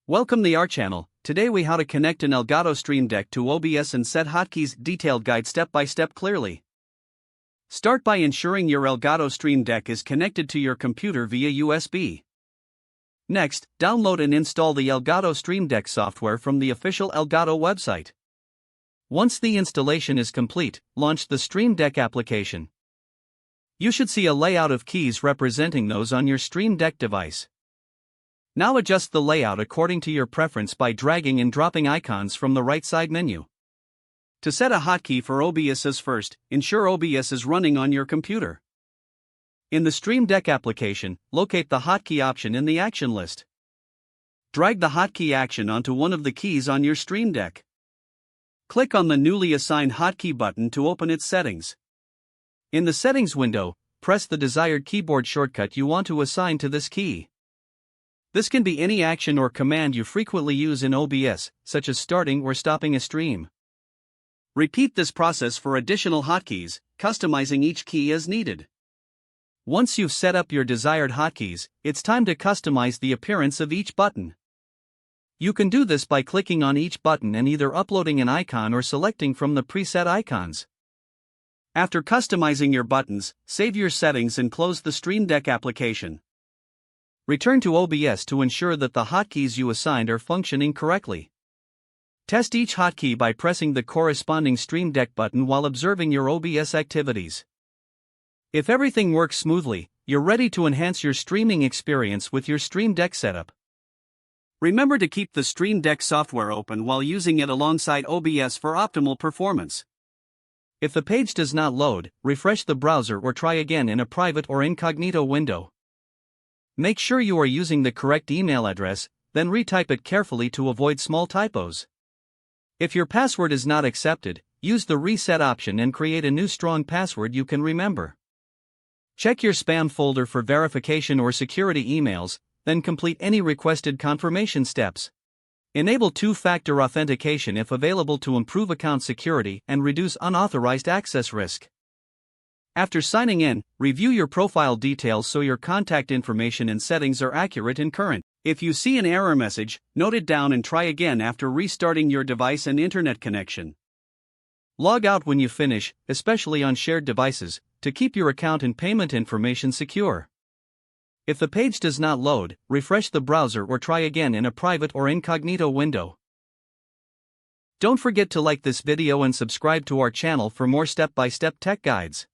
Welcome to our channel. Today we how to connect an Elgato Stream Deck to OBS and set hotkeys. Detailed guide step by step clearly. Start by ensuring your Elgato Stream Deck is connected to your computer via USB. Next, download and install the Elgato Stream Deck software from the official Elgato website. Once the installation is complete, launch the Stream Deck application. You should see a layout of keys representing those on your Stream Deck device. Now adjust the layout according to your preference by dragging and dropping icons from the right side menu. To set a hotkey for OBS first, ensure OBS is running on your computer. In the Stream Deck application, locate the hotkey option in the action list. Drag the hotkey action onto one of the keys on your Stream Deck. Click on the newly assigned hotkey button to open its settings. In the settings window, press the desired keyboard shortcut you want to assign to this key. This can be any action or command you frequently use in OBS, such as starting or stopping a stream. Repeat this process for additional hotkeys, customizing each key as needed. Once you've set up your desired hotkeys, it's time to customize the appearance of each button. You can do this by clicking on each button and either uploading an icon or selecting from the preset icons. After customizing your buttons, save your settings and close the Stream Deck application. Return to OBS to ensure that the hotkeys you assigned are functioning correctly. Test each hotkey by pressing the corresponding Stream Deck button while observing your OBS activities. If everything works smoothly, you're ready to enhance your streaming experience with your Stream Deck setup. Remember to keep the Stream Deck software open while using it alongside OBS for optimal performance. If the page does not load, refresh the browser or try again in a private or incognito window. Make sure you are using the correct email address, then retype it carefully to avoid small typos. If your password is not accepted, use the reset option and create a new strong password you can remember. Check your spam folder for verification or security emails, then complete any requested confirmation steps. Enable two-factor authentication if available to improve account security and reduce unauthorized access risk. After signing in, review your profile details so your contact information and settings are accurate and current. If you see an error message, note it down and try again after restarting your device and internet connection. Log out when you finish, especially on shared devices, to keep your account and payment information secure. If the page does not load, refresh the browser or try again in a private or incognito window. Don't forget to like this video and subscribe to our channel for more step-by-step tech guides.